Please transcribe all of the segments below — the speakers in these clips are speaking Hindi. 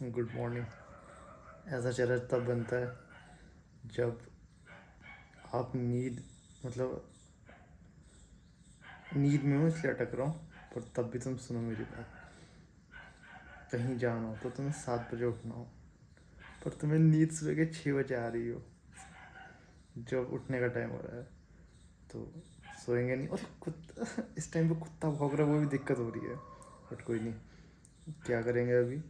Good morning. ऐसा चेहरा तब बनता है जब आप नींद में हूँ इसलिए अटक रहा हूँ, पर तब भी तुम सुनो मेरी बात। कहीं जाना हो तो तुम्हें 7 बजे उठना हो, पर तुम्हें नींद सुबह के 6 बजे आ रही हो जब उठने का टाइम हो रहा है, तो सोएंगे नहीं। और कुत्ता इस टाइम पे कुत्ता भौंक रहा है, वो भी दिक्कत हो रही है, बट कोई नहीं। क्या करेंगे अभी?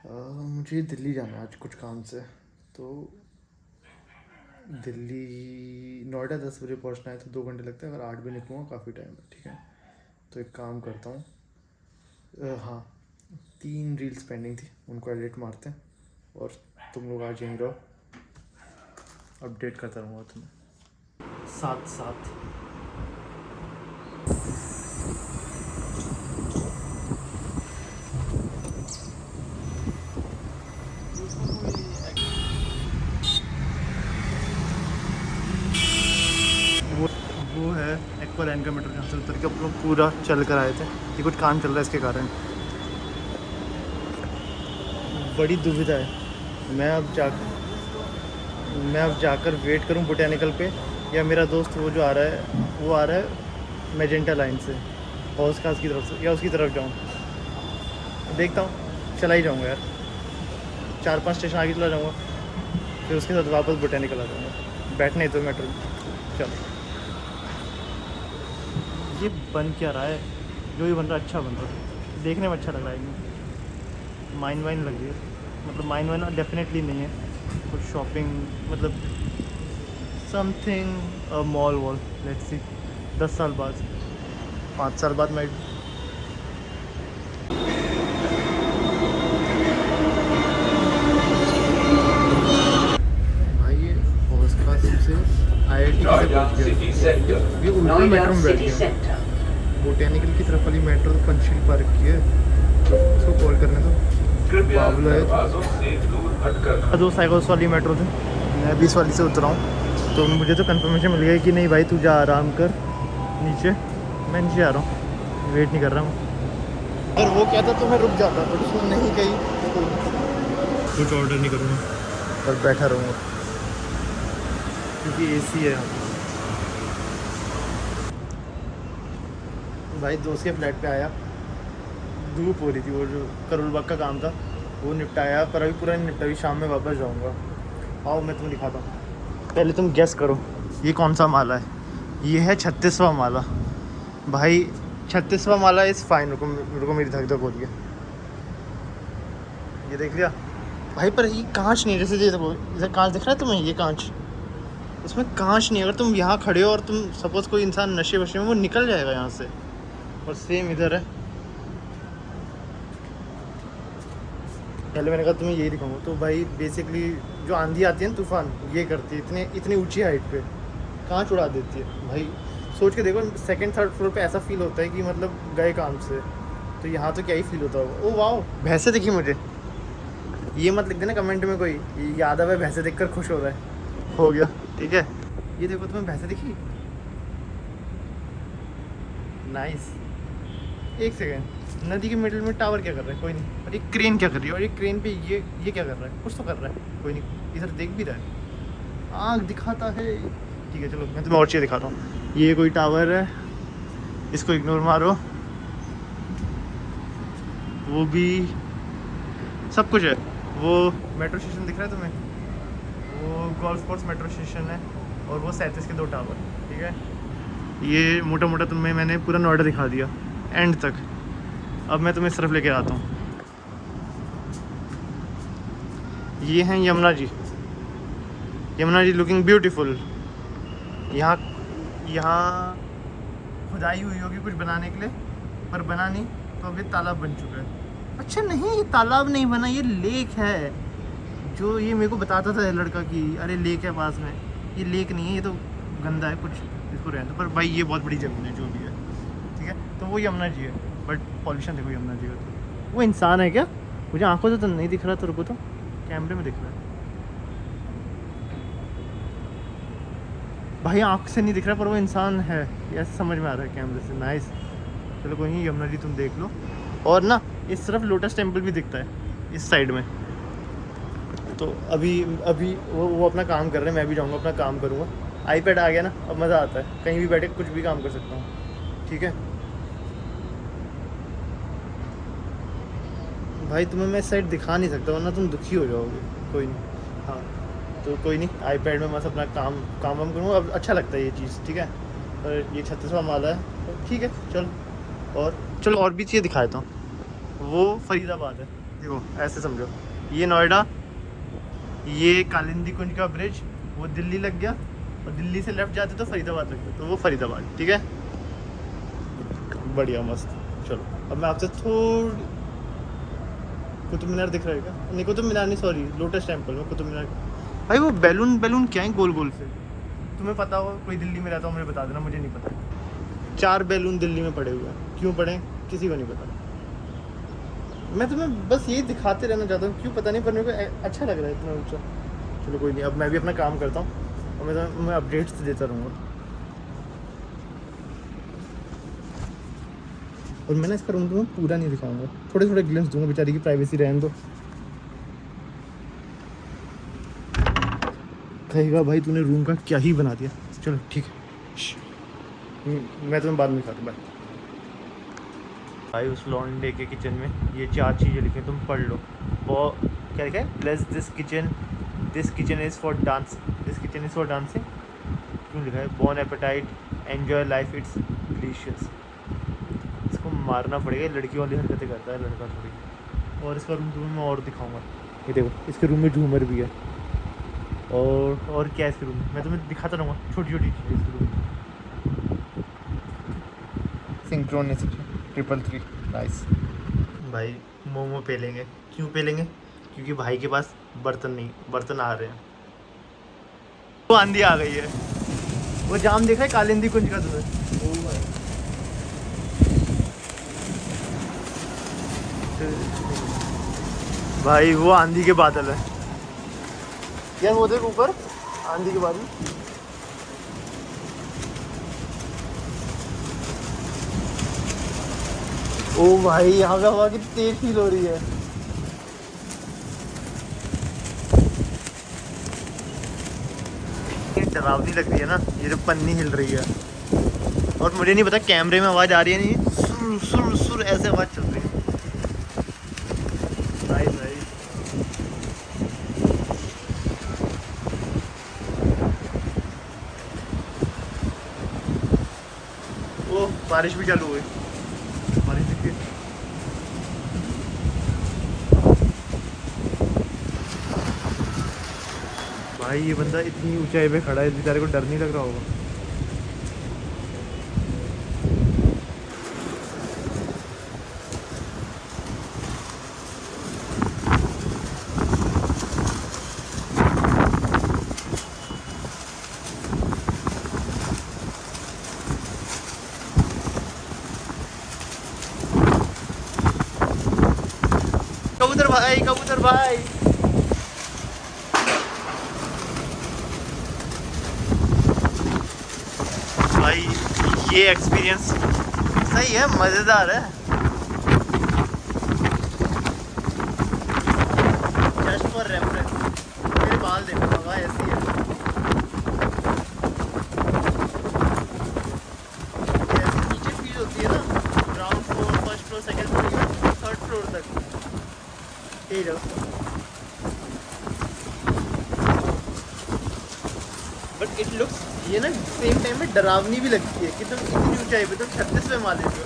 मुझे दिल्ली जाना है आज कुछ काम से, तो दिल्ली नोएडा 10 बजे पहुंचना है, तो 2 घंटे लगते हैं। अगर 8 बजे निकलूँगा काफ़ी टाइम है, ठीक है। तो एक काम करता हूँ, हाँ, 3 रील्स पेंडिंग थी, उनको एडिट मारते हैं और तुम लोग आज यहीं रहो, अपडेट करता रहूँगा तुम्हें साथ साथ। वो है एक्वालैंड का मेट्रो, जहाँ से उतर के हम लोग पूरा चल कर आए थे। ये कुछ काम चल रहा है, इसके कारण बड़ी दुविधा है। मैं अब जाकर वेट करूं बोटेनिकल पे, या मेरा दोस्त वो जो आ रहा है वो आ रहा है मैजेंटा लाइन से, हौस खास की तरफ से, या उसकी तरफ जाऊं। देखता हूँ, चला ही जाऊँगा यार। 4-5 स्टेशन आगे चला जाऊँगा, फिर उसके साथ वापस बोटेनिकल आ जाऊँगा। बैठने तो मेट्रो में। चलो, ये बन क्या रहा है? जो भी बन रहा है अच्छा बन रहा है, देखने में अच्छा लग रहा है। माइन वाइन लग रही है, मतलब माइन वाइन डेफिनेटली नहीं है, कुछ शॉपिंग मतलब something mall wall. Let's see, 10 साल बाद, 5 साल बाद मैं भाई ये हौसखास से IIT से पहुंच गया। ये उल्टा मेट्रो में बैठ गया। बोटेनिकल की तरफ वाली मेट्रो तो पंचशील पार्क की है, उसको कॉल करने दो। बाबला है दो साइकिल्स वाली मेट्रो थी, मैं 20 वाली से उतरा हूँ। तो मुझे तो कंफर्मेशन मिल गया कि नहीं भाई तू जा आराम कर नीचे, मैं नीचे आ रहा हूँ, वेट नहीं कर रहा हूँ। अगर वो कहता तो मैं रुक जाता, बट उसने नहीं कही। कुछ ऑर्डर नहीं करूँगा पर बैठा रहूँगा, क्योंकि AC है यहाँ पे। भाई दोस्त के फ्लैट पे आया, धूप हो रही थी, वो जो करोल बाग का काम था वो निपटाया, पर अभी पूरा नहीं निपटा, अभी शाम में वापस जाऊँगा। आओ मैं तुम्हें दिखाता हूँ। पहले तुम गेस करो ये कौन सा माला है। ये है 36वां माला। भाई 36वां माला इज़ फाइन। रुको मेरी धक धक हो रही है। ये देख लिया भाई, पर ये कांच नहीं है, जैसे इधर कांच दिख रहा है तुम्हें, ये कांच, उसमें कांच नहीं है। अगर तुम यहाँ खड़े हो और तुम सपोज कोई इंसान नशे वशे में, वो निकल जाएगा यहाँ से। और सेम इधर है। पहले मैंने कहा तुम्हें यही दिखाऊंगा। तो भाई बेसिकली जो आंधी आती है ना, तूफान, ये करती है इतनी ऊंची हाइट पे, कांच उड़ा देती है। भाई सोच के देखो, सेकंड थर्ड फ्लोर पे ऐसा फील होता है कि मतलब गए काम से, तो यहाँ तो क्या ही फील होता होगा। ओ वाओ, भैंसे दिखी मुझे। ये मत लिख देना कमेंट में कोई यादव है भैंसे देखकर खुश हो रहा है। हो गया, ठीक है। ये देखो तुम्हें भैंसे दिखी, नाइस। एक सेकेंड, नदी के मिडिल में टावर क्या कर रहा है? कोई नहीं। और ये क्रेन क्या कर रही है? और ये क्रेन पे ये क्या कर रहा है? कुछ तो कर रहा है, कोई नहीं। इधर देख भी रहा है, आँख दिखाता है। ठीक है चलो, मैं तुम्हें और चीज़ दिखाता हूँ। ये कोई टावर है, इसको इग्नोर मारो। वो भी सब कुछ है। वो मेट्रो स्टेशन दिख रहा है तुम्हें, वो गोल्फ कोर्स मेट्रो स्टेशन है। और वो 37 के 2 टावर, ठीक है। ये मोटा मोटा तुम्हें मैंने पूरा नोएडा दिखा दिया एंड तक। अब मैं तुम्हें इस तरफ लेके आता हूँ। ये हैं यमुना जी। Yamuna ji looking beautiful. यहाँ खुदाई हुई होगी कुछ बनाने के लिए, पर बना नहीं, तो अभी तालाब बन चुका है। अच्छा नहीं, ये तालाब नहीं बना, ये लेक है। जो ये मेरे को बताता था लड़का कि अरे लेक है पास में, ये लेक नहीं है, ये तो गंदा है कुछ, इसको रहने दो। पर भाई ये बहुत बड़ी जमीन है जो भी है, ठीक है। तो वो यमुना जी है, बट पॉल्यूशन देखो यमुना जी का। तो वो इंसान है क्या? मुझे आंखों से तो नहीं दिख रहा, तो रुको, तो कैमरे में दिख रहा है भाई, आँख से नहीं दिख रहा, पर वो इंसान है, ऐसे समझ में आ रहा है कैमरे से। नाइस, चलो कोई नहीं, यमुना जी तुम देख लो। और ना इस तरफ लोटस टेम्पल भी दिखता है, इस साइड में। तो अभी अभी वो अपना काम कर रहे हैं, मैं भी जाऊँगा अपना काम करूँगा। आईपैड आ गया ना, अब मज़ा आता है, कहीं भी बैठे कुछ भी काम कर सकता हूँ। ठीक है भाई, तुम्हें मैं इस साइड दिखा नहीं सकता वरना तुम दुखी हो जाओगे। कोई नहीं, हाँ तो कोई नहीं, आईपैड में बस अपना काम करूँगा। अब अच्छा लगता है ये चीज़। ठीक है, और ये 36वां माला है तो ठीक है। चलो और भी चीज़ें दिखा देता हूँ। वो फरीदाबाद है, देखो ऐसे समझो, ये नोएडा, ये कालिंदी कुंज का ब्रिज, वो दिल्ली लग गया, और दिल्ली से लेफ्ट जाते तो फरीदाबाद लग गया, तो वो फरीदाबाद। ठीक है, बढ़िया मस्त। चलो अब मैं आपसे थोड़ी, कुतुब मीनार दिख रहा है क्या? नहीं कुतुब मीनार नहीं, सॉरी, लोटस टेम्पल में कुतुब मीनार। भाई वो बैलून क्या है गोल गोल से? तुम्हें पता हो, कोई दिल्ली में रहता हो मुझे बता देना, मुझे नहीं पता। 4 बैलून दिल्ली में पड़े हुए हैं, क्यों पड़े किसी को नहीं पता। मैं तुम्हें बस यही दिखाते रहना चाहता हूँ, क्यों पता नहीं, पर मेरे को अच्छा लग रहा है इतना ऊँचा। चलो कोई नहीं, अब मैं भी अपना काम करता हूँ और मैं अपडेट्स देता रहूँगा। और मैंने इसका रूम तुम्हें पूरा नहीं दिखाऊंगा, थोड़े थोड़े ग्लिम्स दूंगा, बेचारी की प्राइवेसी रहने दो। कहेगा भाई तूने रूम का क्या ही बना दिया। चलो ठीक है, मैं तुम्हें बाद में दिखाता हूँ। बाय। भाई उस लॉन्डे के किचन में ये 4 चीज़ें लिखी हैं, तुम पढ़ लो। वो क्या लिखा है? Bless this kitchen is for dancing. क्यों लिखा है? Bon appetit, enjoy life, it's delicious. इसको मारना पड़ेगा, लड़की वाली हरकतें करता है लड़का थोड़ी। और इसका रूम तुम्हें मैं और दिखाऊंगा। ये देखो, इसके रूम में झूमर भी है। और क्या है इसके रूम में, मैं तुम्हें दिखाता रहूँगा छोटी छोटी चीज़ें इसके रूम में। Synchronicity 333 nice. भाई मोमो पे लेंगे, क्यों पे लेंगे? क्योंकि भाई के पास बर्तन आ रहे हैं। वो आंधी आ गई है। वो जाम देखा है कालिंदी कुंज का तुम्हें? भाई वो आंधी के बादल है यार, वो देख ऊपर आंधी के बादल। ओ भाई यहाँ पे हवा कितनी तेज फील हो रही है। डरावनी लग रही है ना ये जो पन्नी हिल रही है। और मुझे नहीं पता कैमरे में आवाज़ आ रही है नहीं, सुर सुर सुर ऐसे आवाज़ चल रही है। भाई ओ बारिश भी चालू हुई, बारिश देखिए। भाई ये बंदा इतनी ऊंचाई पे खड़ा है, इस बेचारे को डर नहीं लग रहा होगा। कबूतर भाई भाई ये एक्सपीरियंस सही है, मज़ेदार है। जस्ट फॉर रेफरेंस, मेरे बाल देखो, हवा ऐसी है। जैसे नीचे फील होती है ना, ground floor, first floor, second floor, third floor तक यही रहो। बट इट लुक्स, ये ना सेम टाइम में डरावनी भी लगती है कि तुम इतनी ऊंचाई पे, तुम 36 पे मान लेते हो,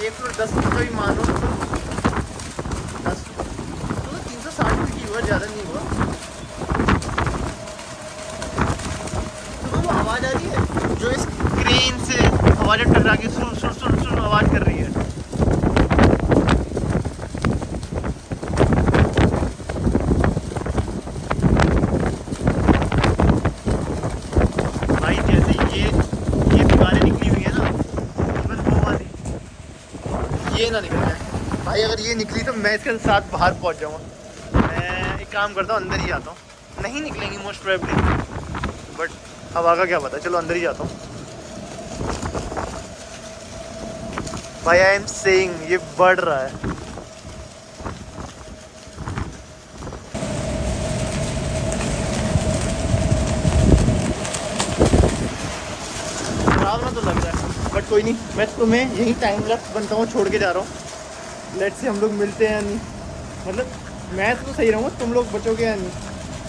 एक फ्लोर 10 फुट का भी मानो तो 10 तो 360 फीट ही हुआ, ज़्यादा नहीं हुआ। तुम्हें वो आवाज़ आ रही है जो इस क्रेन से हवा जब टकरा के सुन सुन सुन सुन आवाज़ कर रही है। ये ना निकल जाए भाई, अगर ये निकली तो मैं इसके साथ बाहर पहुंच जाऊंगा। मैं एक काम करता हूँ, अंदर ही जाता हूँ। नहीं निकलेंगी मोस्ट प्रोबेबली, बट हवा का क्या पता। चलो अंदर ही जाता हूँ। भाई आई एम सेइंग ये बढ़ रहा है। कोई नहीं, मैं तुम्हें यही टाइम लैप्स बनता हूँ छोड़ के जा रहा हूँ। लेट्स से हम लोग मिलते हैं या नहीं, मतलब मैं तो सही रहूँगा, तुम लोग बचोगे या नहीं,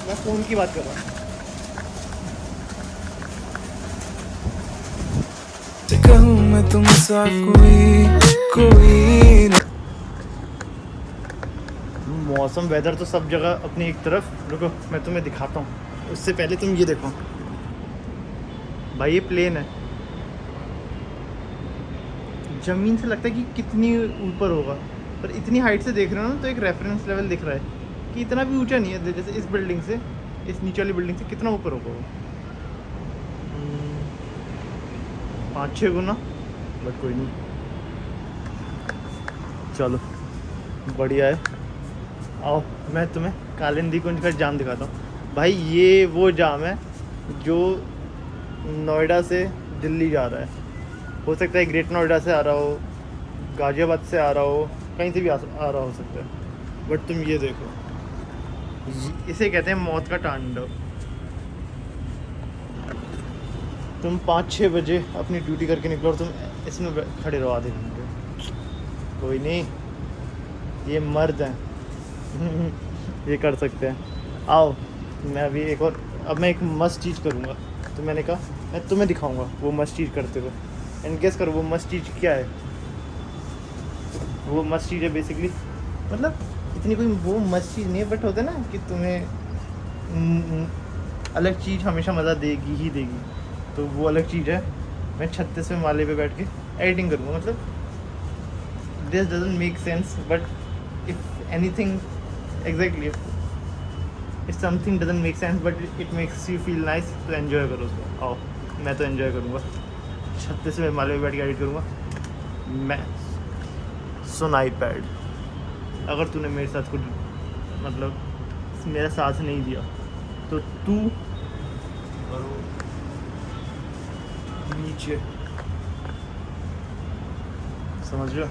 मैं फ़ोन की बात कर रहा हूँ। कहूँ मैं तुमसा कोई मौसम वेदर तो सब जगह अपनी एक तरफ। रुको मैं तुम्हें दिखाता हूँ, उससे पहले तुम ये देखो भाई, ये प्लेन है, ज़मीन से लगता है कि कितनी ऊपर होगा, पर इतनी हाइट से देख रहे हो ना तो एक रेफरेंस लेवल दिख रहा है कि इतना भी ऊंचा नहीं है। जैसे इस बिल्डिंग से, इस नीचे वाली बिल्डिंग से कितना ऊपर होगा वो, 5-6 गुना, बट कोई नहीं, चलो बढ़िया है। आओ मैं तुम्हें कालिंदी कुंज का जाम दिखाता हूँ। भाई ये वो जाम है जो नोएडा से दिल्ली जा रहा है। हो सकता है ग्रेट नोएडा से आ रहा हो, गाज़ियाबाद से आ रहा हो, कहीं से भी आ रहा हो सकता है। बट तुम ये देखो, इसे कहते हैं मौत का तांडव। तुम 5-6 बजे अपनी ड्यूटी करके निकलो और तुम इसमें खड़े रहो आधे घंटे। कोई नहीं, ये मर्द हैं ये कर सकते हैं। आओ मैं अभी एक और, अब मैं एक मस्त चीज़ करूँगा, तो मैंने कहा मैं तुम्हें दिखाऊंगा वो मस्त चीज़ करते हुए। एंड गेस करो वो मस्त चीज़ क्या है। वो मस्त चीज़ है बेसिकली, मतलब इतनी कोई वो मस्त चीज़ नहीं है, बट होता है ना कि तुम्हें अलग चीज़ हमेशा मज़ा देगी ही देगी, तो वो अलग चीज़ है। मैं 36वें माले पे बैठ के एडिटिंग करूँगा। मतलब this doesn't make sense, but if anything exactly if something doesn't make sense but it makes you feel nice, तो एन्जॉय करो उसको। आओ मैं तो एन्जॉय करूँगा, 36वें माले पे बैठ के एडिट करूँगा मैं। सुन आईपैड, अगर तूने मेरे साथ कुछ मतलब मेरा साथ नहीं दिया तो तू और वो नीचे, समझ लो,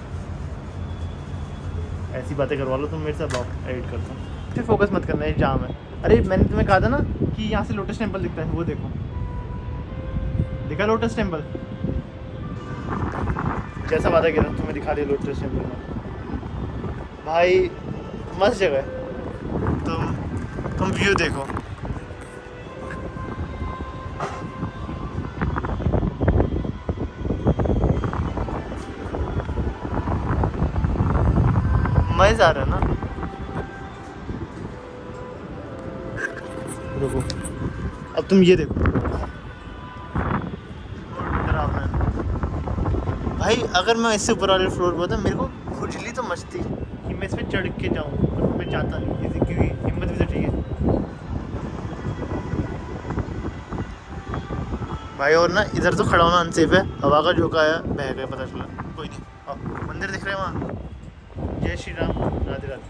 ऐसी बातें करवा लो तुम मेरे साथ। आओ एडिट करता हूँ, फिर फोकस मत करना, ये जाम है। अरे मैंने तुम्हें कहा था ना कि यहाँ से लोटस टेम्पल दिखता है, वो देखो, दिखा लोटस टेम्पल, जैसा वादा किया था तुम्हें दिखा दिया लोटस टेम्पल। भाई मस्त जगह है, तुम व्यू देखो। मज़ा आ रहा है ना। रुको अब तुम ये देखो, भाई अगर मैं इससे ऊपर वाले फ्लोर पर होता मेरे को खुजली तो मचती कि मैं इस पर चढ़ के जाऊँ, पर मैं चाहता नहीं, क्योंकि हिम्मत भी तो चाहिए भाई। और ना इधर तो खड़ा होना अनसेफ है, हवा का झोंका आया बह गया, पता चला। कोई नहीं, आओ मंदिर दिख रहे हैं वहाँ, जय श्री राम, राधे राधे।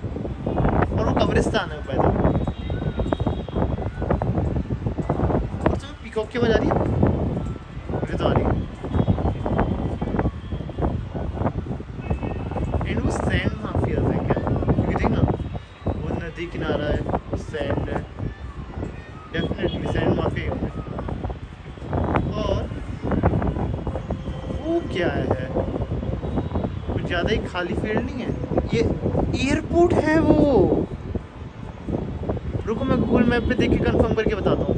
और वो कब्रिस्तान है पैदा। और तुम्हें पीकॉक की आवाज़ आ रही है? मुझे तो आ रही है। वो सैंड माफियाज है क्या, क्योंकि देख ना वो नदी किनारा है, वो सैंड है, डेफिनेटली सैंड माफिया होंगे। और वो क्या है, कुछ ज़्यादा ही खाली फील्ड नहीं है, ये एयरपोर्ट है वो। रुको मैं गूगल मैप पे देख के कंफर्म करके बताता हूँ।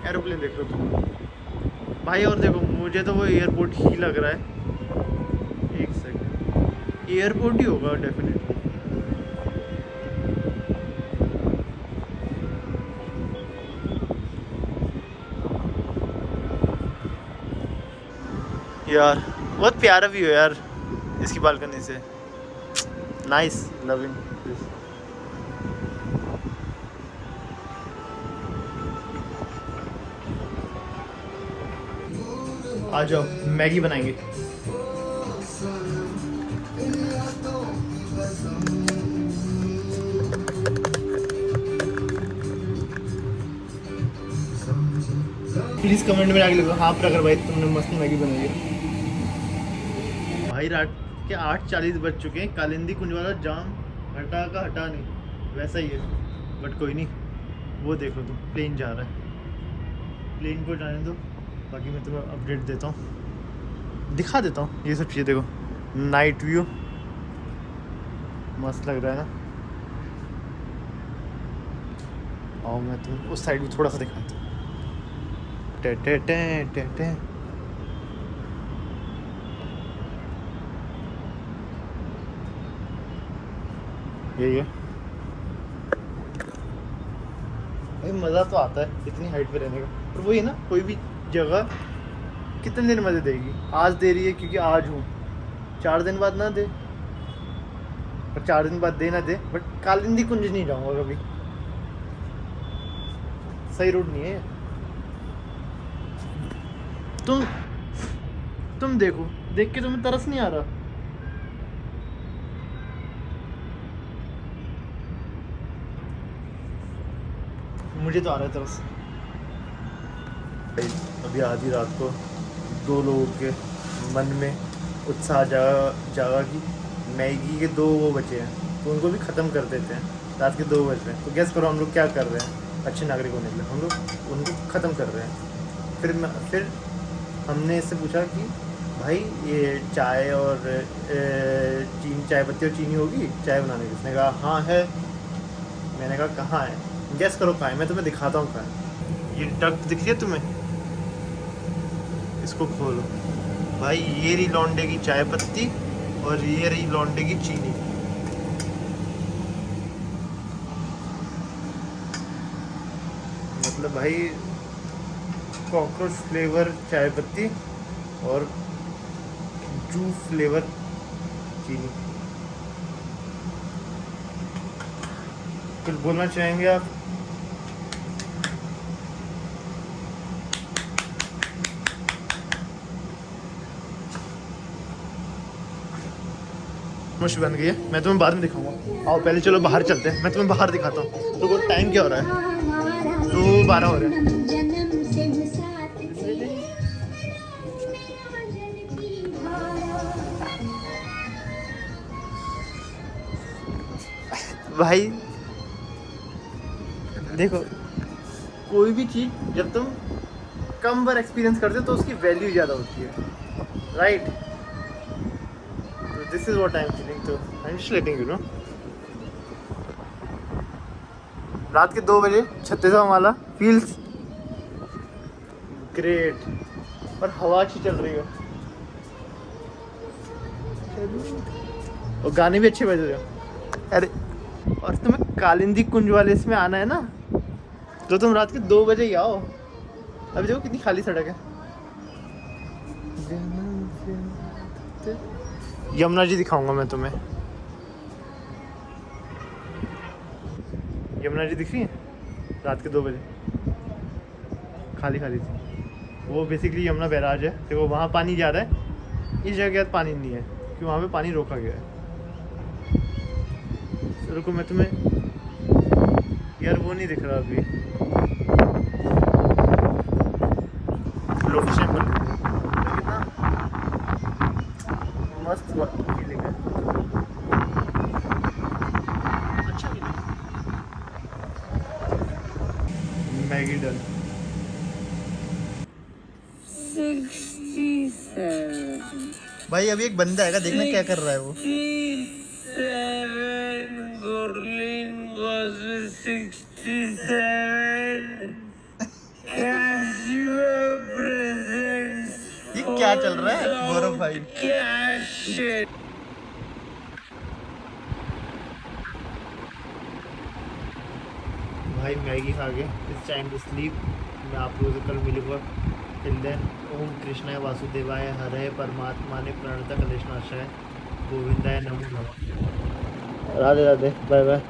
एरोप्लेन देख लो तुम भाई, और देखो मुझे तो वो एयरपोर्ट ही लग रहा है। एक सेकंड, एयरपोर्ट ही होगा डेफिनेटली। यार बहुत प्यारा व्यू है यार इसकी बालकनी से, नाइस, लविंग दिस। आ जाओ मैगी बनाएंगे। प्लीज़ कमेंट में आगे लिखो हाँ प्रखर भाई तुमने मस्त मैगी बनाई है। भाई रात के 8:40 बज चुके हैं, कालिंदी कुंज वाला जाम हटा का हटा नहीं, वैसा ही है, बट कोई नहीं। वो देखो तुम, प्लेन जा रहा है, प्लेन को जाने दो, बाकी मैं तुम्हें अपडेट देता हूँ, दिखा देता हूँ ये सब चीज़ें। देखो नाइट व्यू मस्त लग रहा है ना। और मैं तुम उस साइड भी थोड़ा सा दिखाता हूँ। टे टे टे टे टे। यही है भाई, मज़ा तो आता है इतनी हाइट पे रहने का। पर वही है ना, कोई भी जगह कितने दिन मज़े देगी। आज दे रही है क्योंकि आज हूँ, 4 दिन बाद ना दे, पर 4 दिन बाद दे ना दे, बट कालिंदी कुंज नहीं जाऊँगा कभी। सही रूट नहीं है ये। तुम देखो, देख के तुम्हें तरस नहीं आ रहा? मुझे तो आ रहा है तरस। अभी आधी रात को 2 लोगों के मन में उत्साह जागा कि मैगी के 2 वो बचे हैं, तो उनको भी ख़त्म कर देते हैं। रात के 2 बज रहे हैं, तो गैस करो हम लोग क्या कर रहे हैं अच्छे नागरिक होने के लिए? हम लोग उनको ख़त्म कर रहे हैं। फिर हमने इससे पूछा कि भाई ये चाय और चीनी, चाय पत्ती और चीनी होगी चाय बनाने की? उसने कहा हाँ है। मैंने कहा कहाँ है? गैस करो कहाँ है? मैं तुम्हें दिखाता हूँ कहाँ है। ये डक दिख रही है तुम्हें? इसको खोलो भाई, ये रही लौंडे की चाय पत्ती और ये रही लौंडे की चीनी। मतलब भाई कॉकरोच फ्लेवर चाय पत्ती और जू फ्लेवर चीनी। कुछ बोलना चाहेंगे आप? मुश्किल बन गई है, मैं तुम्हें बाद में दिखाऊंगा। आओ पहले चलो बाहर चलते हैं, मैं तुम्हें बाहर दिखाता हूँ। तो टाइम क्या हो रहा है? 2:12 हो रहा है। भाई देखो, कोई भी चीज़ जब तुम कम बार एक्सपीरियंस करते हो तो उसकी वैल्यू ज़्यादा होती है, right? This is what I'm feeling too. I'm just letting you know. रात के 2 बजे 36वां माला feels great, और हवा अच्छी चल रही है और गाने भी अच्छे बज रहे हो। अरे और तुम्हें कालिंदी कुंज वाले इसमें आना है ना, तो तुम रात के 2 बजे ही आओ। अभी देखो कितनी खाली सड़क है। यमुना जी दिखाऊंगा मैं तुम्हें। यमुना जी दिख रही है रात के 2 बजे, खाली खाली थी। वो बेसिकली यमुना बैराज है, देखो वहाँ पानी जा रहा है, इस जगह पानी नहीं है क्योंकि वहाँ पे पानी रोका गया है। तो रुको मैं तुम्हें, यार वो नहीं दिख रहा अभी लोकेशन पर, कितना मस्त फीलिंग है। अच्छा मैगी डन। 67 भाई अभी एक बंदा आएगा, देखना क्या कर रहा है वो। 67 ये क्या चल रहा है गौरव भाई? भाई मैगी खा के इट्स टाइम टू स्लीप। मैं आप लोगों से कल मिलूंगा। टिल देन, ओम कृष्णाय वासुदेवाय हरे परमात्मा ने प्रणता कलेशनाशाय गोविंदाय नमो नमः। Radhe Radhe, bye bye.